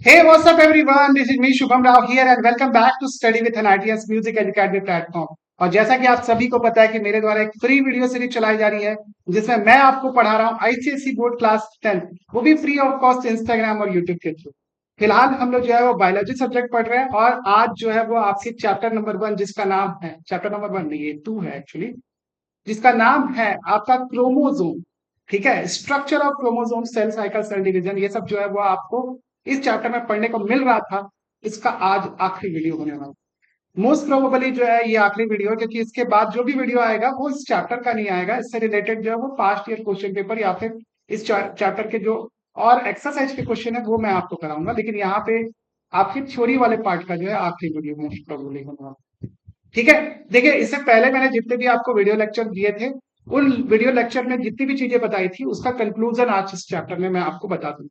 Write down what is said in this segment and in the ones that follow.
Hey, what's up everyone? This is me Shubham Rao here and welcome back to Study with an ITS Music Academy platform। और जैसा कि आप सभी को पता है कि मेरे द्वारा एक फ्री वीडियो सीरीज चलाई जा रही है जिसमें मैं आपको पढ़ा रहा हूँ आईसीएसई बोर्ड क्लास 10, वो भी फ्री ऑफ कॉस्ट इंस्टाग्राम और यूट्यूब के थ्रू। फिलहाल हम लोग जो है वो बायोलॉजी सब्जेक्ट पढ़ रहे हैं और आज जो है वो आपके चैप्टर नंबर 1 जिसका नाम है चैप्टर नंबर 1 नहीं, ये 2 है एक्चुअली, जिसका नाम है आपका क्रोमोजोम। ठीक है, structure of chromosome, cell cycle, cell division, ये सब जो है वो आपको इस चैप्टर में पढ़ने को मिल रहा था। इसका आज आखिरी वीडियो होने वाला है। मोस्ट प्रोबेबली जो है ये आखिरी वीडियो है क्योंकि इसके बाद जो भी वीडियो आएगा वो इस चैप्टर का नहीं आएगा। इससे रिलेटेड जो है वो पास्ट ईयर क्वेश्चन पेपर या फिर इस चैप्टर के जो और एक्सरसाइज के क्वेश्चन है वो मैं आपको कराऊंगा, लेकिन यहाँ पे आपकी थ्योरी वाले पार्ट का जो है आखिरी वीडियो मोस्ट प्रोबेबली होने वाला है। ठीक है, देखिए इससे पहले मैंने जितने भी आपको वीडियो लेक्चर दिए थे उन वीडियो लेक्चर में जितनी भी चीजें बताई थी उसका कंक्लूजन आज इस चैप्टर में मैं आपको बता दूं।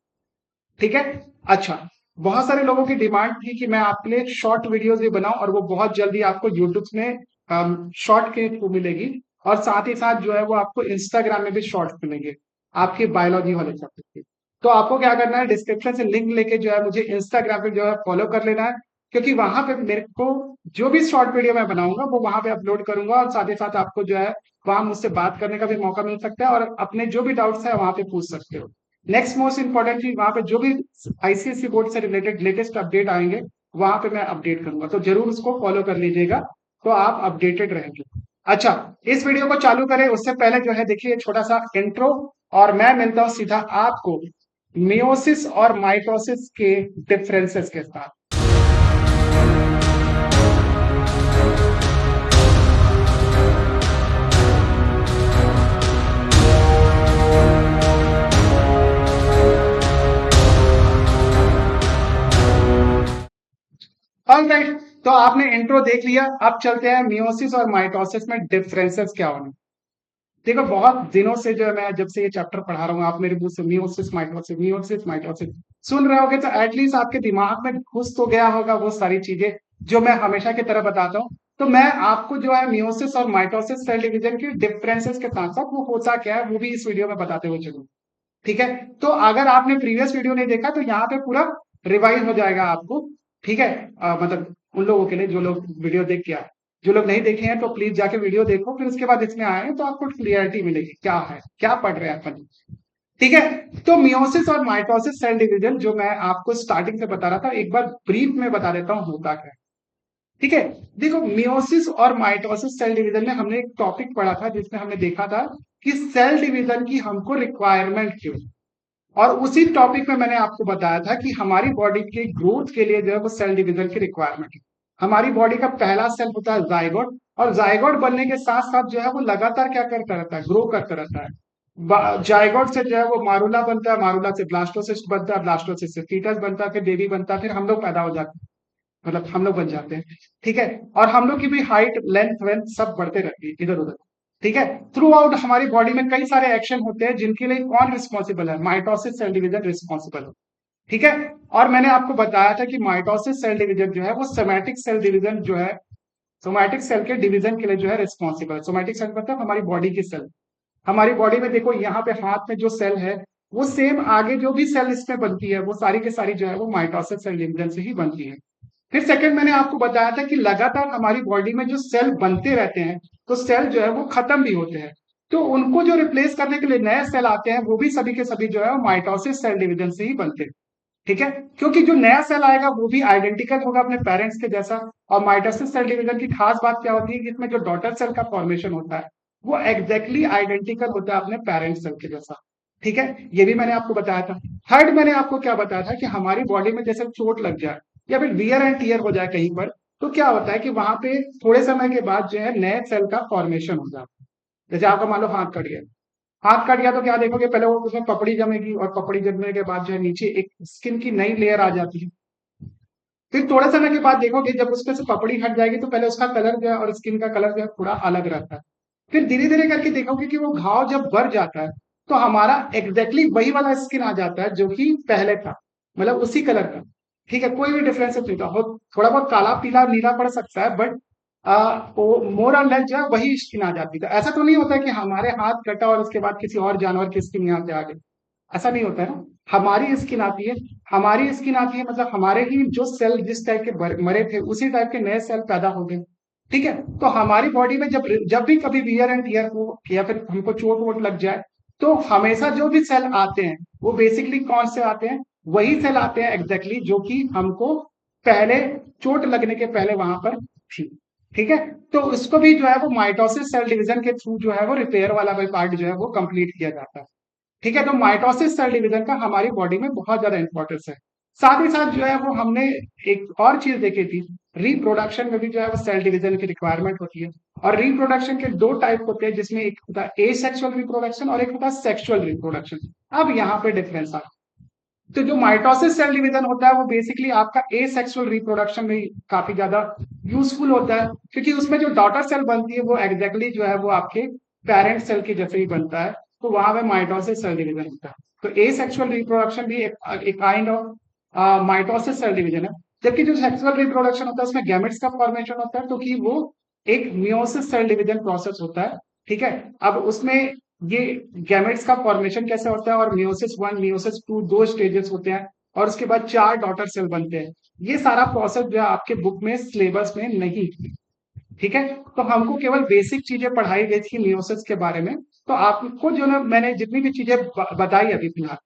ठीक है। अच्छा, बहुत सारे लोगों की डिमांड थी कि मैं आपके लिए शॉर्ट वीडियोस भी बनाऊं और वो बहुत जल्दी आपको यूट्यूब में शॉर्ट के थ्रू मिलेगी और साथ ही साथ जो है वो आपको इंस्टाग्राम में भी शॉर्ट्स मिलेंगे आपके बायोलॉजी वाले चैप्टर के। तो आपको क्या करना है, डिस्क्रिप्शन से लिंक लेके जो है मुझे इंस्टाग्राम पे जो है फॉलो कर लेना है, क्योंकि वहां पे मेरे को जो भी शॉर्ट वीडियो मैं बनाऊंगा वो वहां पे अपलोड करूंगा और साथ ही साथ आपको जो है वहां मुझसे बात करने का भी मौका मिल सकता है और अपने जो भी डाउट्स है वहां पे पूछ सकते हो। नेक्स्ट मोस्ट इंपॉर्टेंट चीज, वहां पे जो भी आईसीएसई बोर्ड से रिलेटेड लेटेस्ट अपडेट आएंगे वहां पे मैं अपडेट करूंगा, तो जरूर उसको फॉलो कर लीजिएगा, तो आप अपडेटेड रहेंगे। अच्छा, इस वीडियो को चालू करें उससे पहले जो है देखिए छोटा सा इंट्रो, और मैं मिलता हूं सीधा आपको मियोसिस और माइटोसिस के डिफरेंसेस के साथ। ऑलराइट, तो आपने इंट्रो देख लिया, अब चलते हैं मियोसिस और माइटोसिस में डिफरेंसेस क्या होने। देखो बहुत दिनों से जो है मैं जब से ये चैप्टर पढ़ा रहा हूँ आप मेरे मुंह से मियोसिस माइटोसिस सुन रहे होगे, तो एटलीस्ट आपके दिमाग में घुस तो गया होगा वो सारी चीजें जो मैं हमेशा की तरह बताता हूँ। तो मैं आपको जो है मियोसिस और माइटोसिस सेल डिवीजन के डिफरेंसेस के साथ साथ वो होता क्या है वो भी इस वीडियो में बताते हुए चलूँ। ठीक है, तो अगर आपने प्रीवियस वीडियो नहीं देखा तो यहाँ पे पूरा रिवाइज हो जाएगा आपको। ठीक है, मतलब उन लोगों के लिए जो लोग वीडियो देख के आए, जो लोग नहीं देखे हैं तो प्लीज जाके वीडियो देखो, फिर उसके बाद इसमें आए तो आपको क्लियरिटी मिलेगी क्या है क्या पढ़ रहे हैं अपन। ठीक है, तो मियोसिस और माइटोसिस सेल डिवीजन जो मैं आपको स्टार्टिंग से बता रहा था एक बार ब्रीफ में बता देता हूँ होता क्या है। ठीक है, देखो मियोसिस और माइटोसिस सेल डिवीजन में हमने एक टॉपिक पढ़ा था जिसमें हमने देखा था कि सेल डिवीजन की हमको रिक्वायरमेंट क्यों, और उसी टॉपिक में मैंने आपको बताया था कि हमारी बॉडी के ग्रोथ के लिए जो है वो सेल डिवीजन की रिक्वायरमेंट है। हमारी बॉडी का पहला सेल होता है जाइगोट, और जाइगोट बनने के साथ साथ जो है वो लगातार क्या करता रहता है, ग्रो करता रहता है। जाइगोट से जो है वो मारुला बनता है, मारुला से ब्लास्टोसिस्ट बनता है, ब्लास्टोसिस्ट से फीटस बनता है, फिर बेबी बनता है, फिर हम लोग पैदा हो जाते हैं, मतलब हम लोग बन जाते हैं। ठीक है, और हम लोग की भी हाइट लेंथ वेंथ सब बढ़ते रहती है इधर उधर। ठीक है, थ्रू आउट हमारी बॉडी में कई सारे एक्शन होते हैं जिनके लिए कौन रिस्पॉन्सिबल है, माइटोसिस सेल डिवीजन रिस्पॉन्सिबल है। ठीक है, और मैंने आपको बताया था कि माइटोसिस सेल डिवीजन जो है वो सोमैटिक सेल डिवीजन जो है, सोमैटिक सेल के डिवीजन के लिए जो है रिस्पॉन्सिबल है। सोमैटिक सेल मतलब हमारी बॉडी की सेल। हमारी बॉडी में देखो यहाँ पे हाथ में जो सेल है वो सेम आगे जो भी सेल इसमें बनती है वो सारी की सारी जो है वो माइटोसिस सेल डिवीजन से ही बनती है। फिर सेकंड मैंने आपको बताया था कि लगातार हमारी बॉडी में जो सेल बनते रहते हैं तो सेल जो है वो खत्म भी होते हैं, तो उनको जो रिप्लेस करने के लिए नए सेल आते हैं वो भी सभी के सभी जो है माइटोसिस सेल डिवीजन से ही बनते हैं। ठीक है, क्योंकि जो नया सेल आएगा वो भी आइडेंटिकल होगा अपने पेरेंट्स के जैसा। और माइटोसिस सेल डिवीजन की खास बात क्या होती है कि इसमें जो डॉटर सेल का फॉर्मेशन होता है वो एग्जैक्टली आइडेंटिकल होता है अपने पेरेंट्स सेल के जैसा। ठीक है, ये भी मैंने आपको बताया था। थर्ड मैंने आपको क्या बताया था कि हमारी बॉडी में जैसे चोट लग जाए या फिर वियर एंड टीयर हो जाए कहीं पर, तो क्या होता है कि वहां पे थोड़े समय के बाद जो है नए सेल का फॉर्मेशन हो जाता है। जैसे आपका मान लो हाथ कट गया, हाथ कट गया तो क्या देखोगे, पहले वो उसमें पपड़ी जमेगी और पपड़ी जमने के बाद जो है नीचे एक स्किन की नई लेयर आ जाती है। फिर थोड़े समय के बाद देखोगे जब उसमें से पपड़ी हट जाएगी तो पहले उसका कलर जो है और स्किन का कलर जो है थोड़ा अलग रहता है। फिर धीरे धीरे करके देखोगे कि वो घाव जब बढ़ जाता है तो हमारा एग्जैक्टली वही वाला स्किन आ जाता है जो कि पहले था, मतलब उसी कलर का। ठीक है, कोई भी डिफरेंस नहीं था, थोड़ा बहुत काला पीला नीला पड़ सकता है बट वो मोर और लेस जो है वही स्किन आ जाती है। ऐसा तो नहीं होता कि हमारे हाथ कटा और उसके बाद किसी और जानवर की स्किन यहाँ पे आ गई, ऐसा नहीं होता है ना। हमारी स्किन आती है, हमारी स्किन आती है मतलब हमारे ही जो सेल जिस टाइप के मरे थे उसी टाइप के नए सेल पैदा हो गए। ठीक है, तो हमारी बॉडी में जब जब भी कभी वियर एंड टीयर हो या फिर हमको चोट वोट लग जाए, तो हमेशा जो भी सेल आते हैं वो बेसिकली कौन से आते हैं, वही सेल आते हैं एग्जैक्टली जो कि हमको पहले चोट लगने के पहले वहां पर थी। ठीक है, तो उसको भी जो है वो माइटोसिस सेल डिवीजन के थ्रू जो है वो रिपेयर वाला पार्ट जो है वो कंप्लीट किया जाता है। ठीक है, तो माइटोसिस सेल डिवीजन का हमारी बॉडी में बहुत ज्यादा इंपॉर्टेंस है। साथ ही साथ जो है वो हमने एक और चीज देखी थी, रिप्रोडक्शन में भी जो है वो सेल डिवीजन की रिक्वायरमेंट होती है। और रिप्रोडक्शन के दो टाइप होते हैं, जिसमें एक होता है ए सेक्सुअल रिप्रोडक्शन और एक होता है सेक्सुअल रिप्रोडक्शन। अब यहाँ पे डिफरेंस आता है। तो जो माइटोसिस सेल डिवीजन होता है वो बेसिकली आपका ए सेक्सुअल रिप्रोडक्शन में काफी ज्यादा यूजफुल होता है, क्योंकि उसमें जो डॉटर सेल बनती है वो एग्जैक्टली जो है वो आपके पेरेंट सेल के जैसे ही बनता है, तो वहां पे माइटोसिस सेल डिवीजन होता है। तो ए सेक्सुअल रिप्रोडक्शन भी एक kind of mitosis cell division है। जबकि जो सेक्सुअल रिप्रोडक्शन होता है उसमें गैमेट्स का फॉर्मेशन होता है, तो कि वो एक मियोसिस सेल डिवीजन प्रोसेस होता है। ठीक है, अब उसमें ये गैमेट्स का फॉर्मेशन कैसे होता है और मियोसिस वन मियोसिस टू दो स्टेजेस होते हैं, और उसके बाद चार डॉटर सेल बनते हैं। ये सारा प्रोसेस जो है आपके बुक में सिलेबस में नहीं। ठीक है, तो हमको केवल बेसिक चीजें पढ़ाई गई थी मियोसिस के बारे में। तो आपको जो ना मैंने जितनी भी चीजें बताई अभी फिलहाल,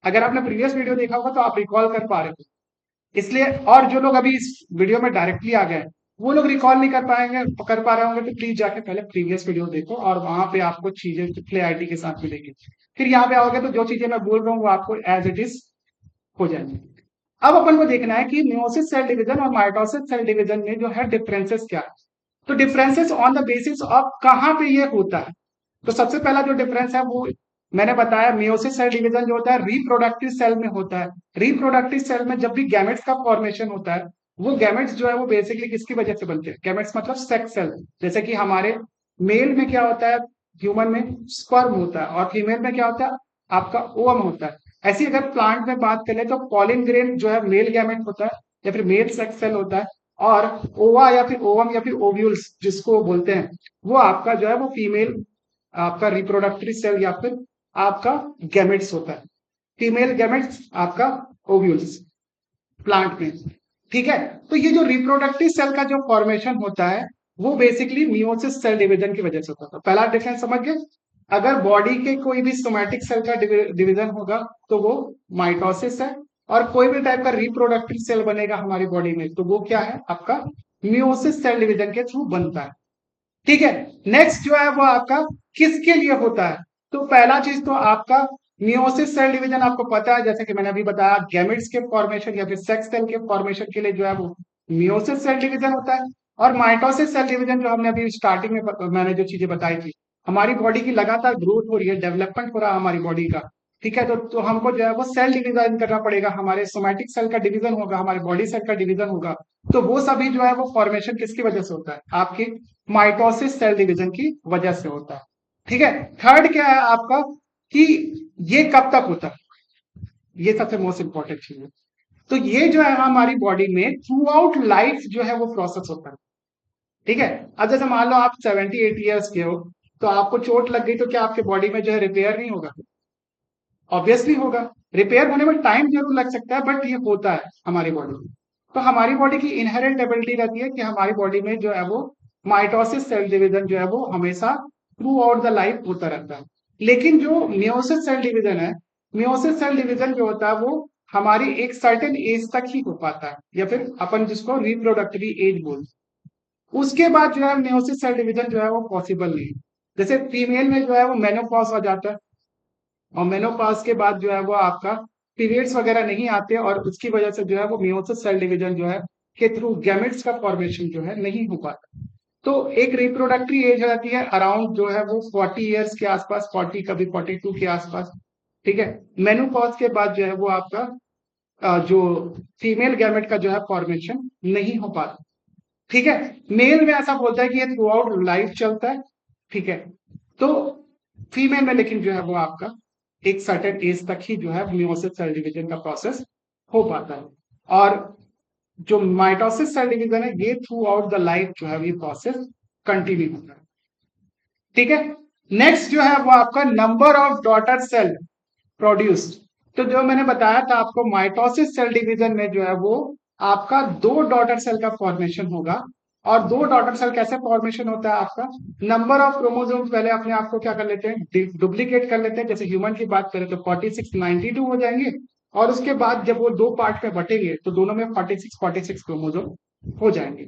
अगर आपने प्रीवियस वीडियो देखा होगा तो आप रिकॉल कर पा रहे हो। इसलिए, और जो लोग अभी इस वीडियो में डायरेक्टली आ गए वो लोग रिकॉल नहीं कर पाएंगे, कर पा रहे होंगे, तो प्लीज जाके पहले प्रीवियस वीडियो देखो और वहां पे आपको चीजें क्लियरिटी के साथ मिलेगी। फिर यहाँ पे आओगे तो जो चीजें मैं बोल रहा हूँ वो आपको एज इट इज हो जाएंगी। अब अपन को देखना है कि मियोसिस सेल डिवीजन और माइटोसिस सेल डिवीजन में जो है डिफरेंसेस क्या है। तो differences on the basis of कहाँ पे ये होता है। तो सबसे पहला जो डिफरेंस है वो मैंने बताया, मियोसिस सेल डिवीजन जो होता है रिप्रोडक्टिव सेल में होता है। रिप्रोडक्टिव सेल में जब भी गैमेट्स का फॉर्मेशन होता है, वो गैमेट्स जो है वो बेसिकली किसकी वजह से बनते हैं, गैमेट्स मतलब सेक्स सेल। जैसे कि हमारे मेल में क्या होता है, ह्यूमन में स्पर्म होता है, और फीमेल में क्या होता है, आपका ओवम होता है। ऐसी अगर प्लांट में बात करें तो पॉलिन ग्रेन जो है मेल गैमेट होता है या फिर मेल सेक्स सेल होता है, और ओवा या फिर ओवम या फिर ओव्यूल्स जिसको बोलते हैं, वो आपका जो है वो फीमेल आपका रिप्रोडक्टरी सेल या फिर आपका गैमेट्स होता है। फीमेल गैमेट्स आपका ओव्यूल्स प्लांट में। ठीक है, तो ये जो रिप्रोडक्टिव सेल का जो फॉर्मेशन होता है वो बेसिकली मियोसिस सेल डिवीजन की वजह से होता है। पहला डिफरेंस समझ गए। अगर बॉडी के कोई भी सोमैटिक सेल का डिवीजन होगा तो वो माइटोसिस है, और कोई भी टाइप का रिप्रोडक्टिव सेल बनेगा हमारी बॉडी में तो वो क्या है, आपका मियोसिस सेल डिवीजन के थ्रू बनता है। ठीक है, नेक्स्ट जो है वो आपका किसके लिए होता है। तो पहला चीज तो आपका मियोसिस सेल डिवीजन आपको पता है, जैसे कि मैंने अभी बताया, गैमेट्स के फॉर्मेशन या फिर सेक्स सेल के फॉर्मेशन के लिए जो है वो मियोसिस सेल डिवीजन होता है। और माइटोसिस सेल डिवीजन जो हमने अभी स्टार्टिंग में मैंने जो चीजें बताई थी, हमारी बॉडी की लगातार ग्रोथ हो रही है, डेवलपमेंट हो रहा है हमारी बॉडी का। ठीक है, तो हमको जो है वो सेल डिवीजन करना पड़ेगा, हमारे सोमैटिक सेल का डिवीजन होगा, हमारे बॉडी सेल का डिवीजन होगा। तो वो सभी जो है वो फॉर्मेशन किसकी वजह से होता है, आपकी माइटोसिस सेल डिवीजन की वजह से होता है। ठीक है, थर्ड क्या है आपका, कि ये कब तक होता है, ये सबसे मोस्ट इंपॉर्टेंट चीज है। तो ये जो है हमारी बॉडी में थ्रू आउट लाइफ जो है वो प्रोसेस होता है। ठीक है, अब जैसे मान लो आप 78 ईयर्स के हो, तो आपको चोट लग गई तो क्या आपके बॉडी में जो है रिपेयर नहीं होगा, ऑब्वियसली होगा। रिपेयर होने में टाइम जरूर लग सकता है बट ये होता है हमारी बॉडी में। तो हमारी बॉडी की इनहेरेंट एबिलिटी रहती है कि हमारी बॉडी में जो है वो माइटोसिस सेल डिवीजन जो है वो हमेशा थ्रू आउट द लाइफ होता रहता है। लेकिन जो मियोसिस सेल डिवीजन है, मियोसिस सेल डिवीजन जो होता है वो हमारी एक सर्टेन एज तक ही हो पाता है, या फिर अपन जिसको रिप्रोडक्टिव एज बोलते हैं। उसके बाद जो है मियोसिस सेल डिवीजन जो है वो पॉसिबल नहीं है। जैसे फीमेल में जो है वो मेनोपॉज हो जाता है, और मेनोपॉज के बाद जो है वो आपका पीरियड्स वगैरह नहीं आते, और उसकी वजह से जो है वो मियोसिस सेल डिवीजन जो है के थ्रू गैमेट्स का फॉर्मेशन जो है नहीं हो पाता। तो एक रिप्रोडक्टरी एज रहती है अराउंड जो है वो 40 ईयर्स के आसपास, 40 कभी 42 के आसपास। ठीक है, मेनोपॉज के बाद जो है वो आपका जो फीमेल गैमेट का जो है फॉर्मेशन नहीं हो पाता। ठीक है, मेल में ऐसा बोलता है कि ये थ्रू आउट लाइफ चलता है। ठीक है, तो फीमेल में लेकिन जो है वो आपका एक सर्टेन एज तक ही जो है मियोसिस सेल डिवीजन का प्रोसेस हो पाता है। और जो माइटोसिस सेल डिवीजन है ये थ्रू आउट द लाइफ जो है ये प्रोसेस कंटिन्यू होता है। ठीक है, नेक्स्ट जो है वो आपका number of daughter cell produced. तो जो मैंने बताया था आपको, माइटोसिस सेल डिवीजन में जो है वो आपका दो डॉटर सेल का फॉर्मेशन होगा। और दो डॉटर सेल कैसे फॉर्मेशन होता है आपका, नंबर ऑफ क्रोमोसोम्स पहले अपने आप को क्या कर लेते हैं, डुप्लीकेट कर लेते हैं। जैसे ह्यूमन की बात करें तो 46 92 हो जाएंगे, और उसके बाद जब वो दो पार्ट में बटेंगे तो दोनों में 46 क्रोमोसोम हो जाएंगे।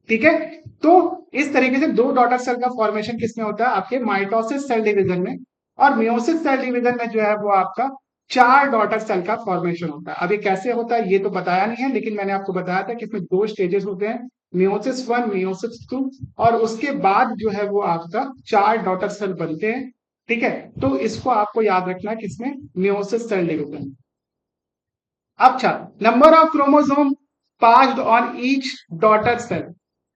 ठीक है। तो इस तरीके से दो डॉटर सेल का फॉर्मेशन किसमें होता है, आपके माइटोसिस सेल डिवीजन में। और मियोसिस सेल डिवीजन में जो है वो आपका चार डॉटर सेल का फॉर्मेशन होता है। अब ये कैसे होता है ये तो बताया नहीं है, लेकिन मैंने आपको बताया था कि इसमें दो स्टेजेस होते हैं, मियोसिस वन, मियोसिस टू, और उसके बाद जो है वो आपका चार डॉटर सेल बनते हैं। ठीक है। तो इसको आपको याद रखना है किसमें, मियोसिस सेल डिवीजन। अच्छा, number of chromosome passed on each daughter cell.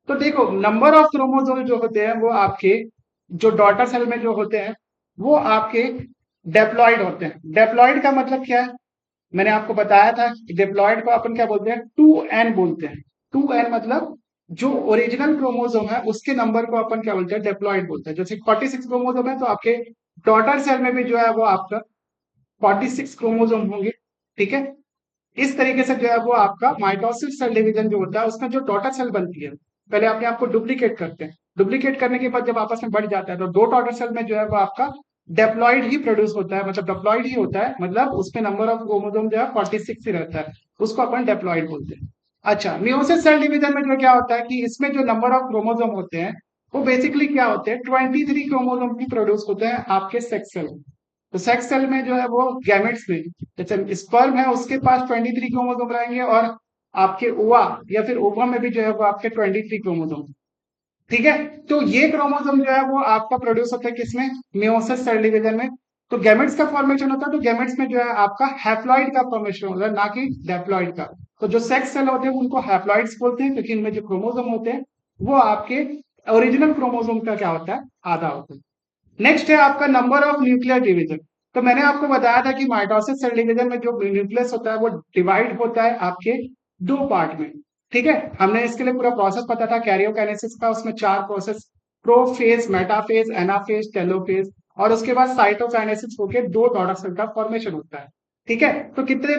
तो देखो, नंबर ऑफ क्रोमोसोम जो होते हैं वो आपके जो डॉटर सेल में जो होते हैं वो आपके डेप्लॉइड होते हैं। डेप्लॉइड का मतलब क्या है, मैंने आपको बताया था कि डिप्लॉयड को अपन क्या बोलते हैं, 2n बोलते हैं। 2n मतलब जो ओरिजिनल क्रोमोसोम है उसके नंबर को अपन क्या बोलते हैं, डिप्लॉयड बोलते हैं। जैसे 46 क्रोमोसोम है तो आपके डॉटर सेल में भी जो है वो आपका 46 क्रोमोसोम होंगे। ठीक है। इस तरीके से जो है वो आपका माइटोसिस सेल डिवीजन जो होता है उसमें जो डॉटर सेल बनती है, पहले अपने आप को डुप्लीकेट करते हैं। डुप्लीकेट करने के बाद जब आपस में बढ़ जाता है तो दो डॉटर सेल में जो है वो आपका डेप्लॉइड ही प्रोड्यूस होता है, मतलब डेप्लॉइड ही होता है, मतलब उसमें नंबर ऑफ क्रोमोसोम जो है 46 ही रहता है, उसको अपन डेप्लॉइड बोलते हैं। अच्छा, मियोसिस सेल डिवीजन में जो क्या होता है कि इसमें जो नंबर ऑफ क्रोमोसोम होते हैं वो बेसिकली क्या होते हैं, 23 क्रोमोसोम की प्रोड्यूस होते हैं आपके सेक्स सेल। तो सेक्स सेल में जो है वो गैमेट्स में, जैसे स्पर्म है उसके पास 23 क्रोमोसोम रहेंगे, और आपके ओवा या फिर ओवा में भी जो है वो आपके 23 क्रोमोसोम। ठीक है। तो ये क्रोमोसोम जो है वो आपका प्रोड्यूस होता है किसमें, मियोसिस सेल डिवीजन में। तो गैमेट्स का फॉर्मेशन होता है, तो गैमेट्स में जो है आपका हैप्लॉइड का फॉर्मेशन होता है, ना कि डिप्लॉइड का। तो जो सेक्स सेल होते हैं उनको हैप्लॉइड्स बोलते हैं, क्योंकि इनमें जो क्रोमोसोम होते हैं वो आपके ओरिजिनल क्रोमोसोम का क्या होता है, आधा होता है। नेक्स्ट है आपका नंबर ऑफ न्यूक्लियर डिवीजन। तो मैंने आपको बताया था कि माइटोसिस सेल डिवीजन में जो न्यूक्लियस होता है वो डिवाइड होता है आपके दो पार्ट में। ठीक है। हमने इसके लिए पूरा प्रोसेस पता था कैरियोकाइनेसिस का, उसमें चार process, prophase, metaphase, anaphase, telophase, और उसके बाद साइटोकाइनेसिस होकर दो डॉटर सेल का फॉर्मेशन होता है। ठीक है। तो कितने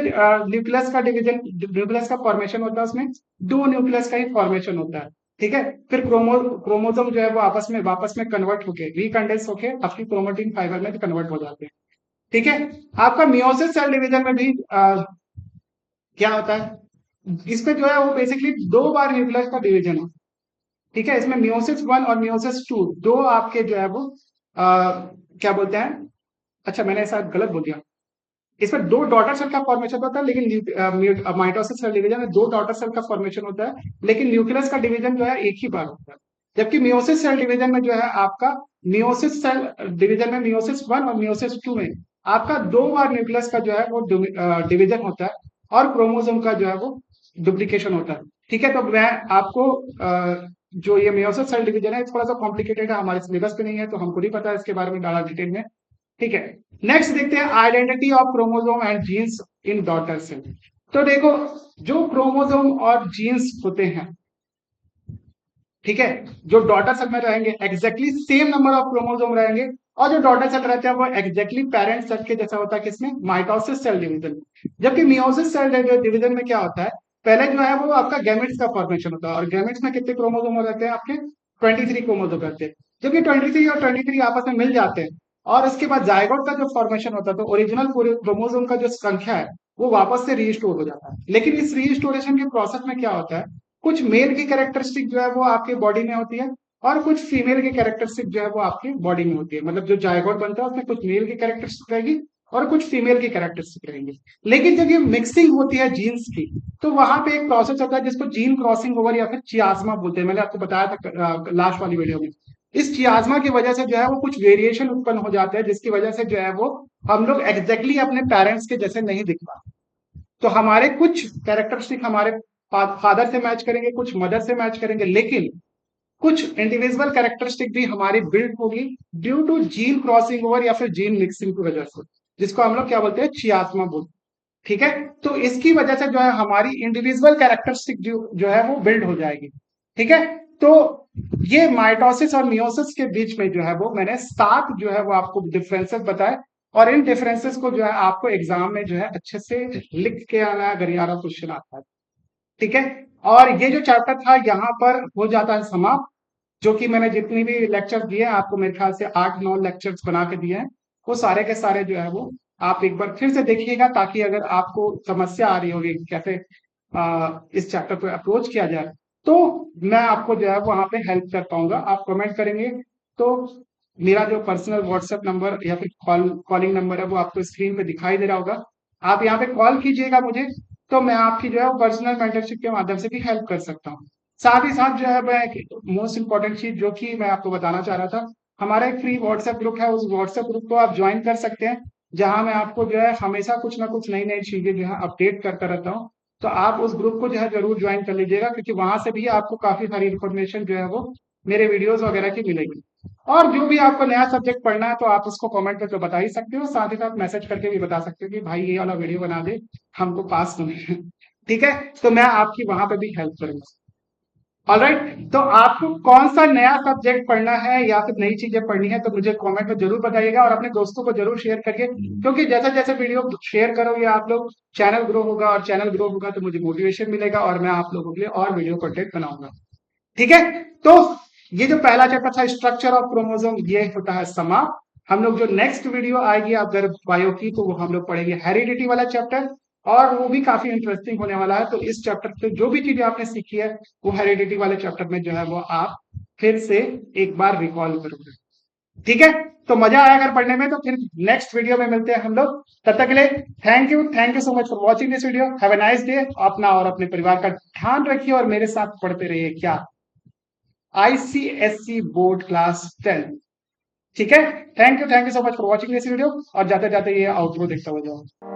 न्यूक्लियस का डिवीजन, न्यूक्लियस का फॉर्मेशन होता है, उसमें दो न्यूक्लियस का ही फॉर्मेशन होता है। ठीक है। फिर क्रोमोसोम जो है वो आपस में वापस में कन्वर्ट होके, रिकंडेंस होके आपकी क्रोमेटिन फाइबर में कन्वर्ट हो जाते हैं। ठीक है। आपका मियोसिस सेल डिवीजन में भी क्या होता है, इसमें जो है वो बेसिकली दो बार न्यूक्लियस का डिवीजन है। ठीक है। इसमें मियोसिस वन और मियोसिस टू दो आपके जो है वो क्या बोलते हैं, अच्छा मैंने ऐसा गलत बोल दिया, इसमें दो डॉटर सेल का फॉर्मेशन होता है, लेकिन माइटोसिस सेल डिवीजन में दो डॉटर सेल का फॉर्मेशन होता है, लेकिन न्यूक्लियस का डिवीजन जो है एक ही बार होता है। जबकि मियोसिस सेल डिवीजन में जो है आपका, मियोसिस सेल डिवीजन में मियोसिस वन और मियोसिस टू में आपका दो बार न्यूक्लियस का जो है वो डिवीजन होता है, और क्रोमोसोम का जो है वो डुप्लीकेशन होता है। ठीक है। तो मैं आपको जो ये मियोसिस सेल डिवीजन है थोड़ा सा कॉम्प्लिकेटेड है, हमारे सिलेबस पे नहीं है, तो हमको नहीं पता है इसके बारे में ज्यादा डिटेल में। ठीक है। नेक्स्ट देखते हैं identity of chromosome and genes in daughter cell. तो देखो, जो क्रोमोसोम और जीन्स होते हैं, ठीक है, जो डॉटर सेल में रहेंगे exactly same number of chromosome रहेंगे, और जो डॉटर सेल रहते हैं वो एग्जैक्टली पेरेंट सेल के जैसा होता है किसमें, माइटोसिस सेल डिवीजन में। जबकि मियोसिस सेल डिवीजन में क्या होता है, पहले जो है वो आपका गैमेट्स का फॉर्मेशन होता है, और गैमेट्स में कितने क्रोमोसोम रहते हैं आपके, 23 क्रोमोसोम रहते हैं। जबकि 23 और 23 आपस में मिल जाते हैं, और उसके बाद जायगोट का जो फॉर्मेशन होता है तो ओरिजिनल क्रोमोसोम का जो संख्या है वो वापस से रीस्टोर हो जाता है। लेकिन इस रीस्टोरेशन के प्रोसेस में क्या होता है, कुछ मेल की कैरेक्टरिस्टिक जो है वो आपके बॉडी में होती है, और कुछ फीमेल की कैरेक्टरिस्टिक जो है वो आपकी बॉडी में होती है। मतलब जो जायगोट बनता है उसमें कुछ मेल की कैरेक्टरिस्टिक रहेगी और कुछ फीमेल की कैरेक्टरिस्टिक रहेंगी। लेकिन जब ये मिक्सिंग होती है जीन्स की, तो वहां पे एक प्रोसेस होता है जिसको जीन क्रॉसिंग ओवर या फिर चियास्मा बोलते हैं। मैंने आपको बताया था लास्ट वाली वीडियो में। इस चियास्मा की वजह से जो है वो कुछ वेरिएशन उत्पन्न हो जाते हैं, जिसकी वजह से जो है वो हम लोग एग्जैक्टली अपने पेरेंट्स के जैसे नहीं दिख पाते। तो हमारे कुछ कैरेक्टरिस्टिक हमारे फादर से मैच करेंगे, कुछ मदर से मैच करेंगे, लेकिन कुछ इंडिविजुअल कैरेक्टरिस्टिक भी हमारी बिल्ड होगी due to gene crossing over या फिर जीन मिक्सिंग की वजह से, जिसको हम लोग क्या बोलते हैं, चियास्मा बोलते हैं। ठीक है। तो इसकी वजह से जो है हमारी इंडिविजुअल कैरेक्टरिस्टिक जो है वो बिल्ड हो जाएगी। ठीक है। तो ये माइटोसिस और मियोसिस के बीच में जो है वो मैंने सात जो है वो आपको डिफरेंसेस बताए, और इन डिफरेंसेस को जो है आपको एग्जाम में जो है अच्छे से लिख के आना है, अगर 11 क्वेश्चन आता है। ठीक है। और ये जो चैप्टर था यहाँ पर हो जाता है समाप्त। जो कि मैंने जितनी भी लेक्चर्स दिए हैं आपको, मेरे ख्याल से 8-9 लेक्चर्स बना के दिए हैं, वो सारे के सारे जो है वो आप एक बार फिर से देखिएगा, ताकि अगर आपको समस्या आ रही होगी कि कैसे इस चैप्टर को अप्रोच किया जाए, तो मैं आपको जो है वहां पे हेल्प कर पाऊंगा। आप कमेंट करेंगे तो मेरा जो पर्सनल व्हाट्सएप नंबर या फिर कॉलिंग नंबर है वो आपको स्क्रीन पे दिखाई दे रहा होगा। आप यहाँ पे कॉल कीजिएगा मुझे, तो मैं आपकी जो है पर्सनल मेंटरशिप के माध्यम से भी हेल्प कर सकता हूँ। साथ ही साथ जो है मैं मोस्ट इंपॉर्टेंट चीज जो कि मैं आपको बताना चाह रहा था, हमारा एक फ्री व्हाट्सएप ग्रुप है, उस व्हाट्सएप ग्रुप को आप ज्वाइन कर सकते हैं, जहां मैं आपको जो है हमेशा कुछ ना कुछ नई नई चीजें जो है अपडेट करता रहता हूँ। तो आप उस ग्रुप को जो है जरूर ज्वाइन कर लीजिएगा, क्योंकि वहां से भी आपको काफी सारी इन्फॉर्मेशन जो है वो मेरे वीडियोस वगैरह की मिलेगी। और जो भी आपको नया सब्जेक्ट पढ़ना है तो आप उसको कमेंट करके बता ही सकते हो, साथ ही साथ मैसेज करके भी बता सकते हो कि भाई ये वाला वीडियो बना दे, हमको पास होना है। ठीक है। तो मैं आपकी वहां पे भी हेल्प करूंगा। ऑलराइट, तो आपको कौन सा नया सब्जेक्ट पढ़ना है या फिर नई चीजें पढ़नी है, तो मुझे कमेंट में जरूर बताइएगा, और अपने दोस्तों को जरूर शेयर करिए, क्योंकि जैसे जैसे वीडियो शेयर करोगे आप लोग, चैनल ग्रो होगा, और चैनल ग्रो होगा तो मुझे मोटिवेशन मिलेगा, और मैं आप लोगों के लिए और वीडियो कंटेंट बनाऊंगा। ठीक है। तो ये जो पहला चैप्टर था स्ट्रक्चर ऑफ क्रोमोसोम, ये होता है समाप्त। हम लोग जो नेक्स्ट वीडियो आएगी अगर बायो की, तो वो हम लोग पढ़ेंगे हेरिडिटी वाला चैप्टर, और वो भी काफी इंटरेस्टिंग होने वाला है। तो इस चैप्टर से जो भी चीजें आपने सीखी है वो हेरिडिटी वाले चैप्टर में जो है वो आप फिर से एक बार रिकॉल करोगे। ठीक है। तो मजा आया अगर पढ़ने में, तो फिर नेक्स्ट वीडियो में मिलते हैं हम लोग। तब तक के लिए thank you so much for watching this video. Have a nice day. अपना और अपने परिवार का ध्यान रखिए, और मेरे साथ पढ़ते रहिए क्या, आईसीएससी बोर्ड क्लास 10। ठीक है। Thank you so much for watching this video, और जाते जाते ये आउटरो देखता हुआ जाओ।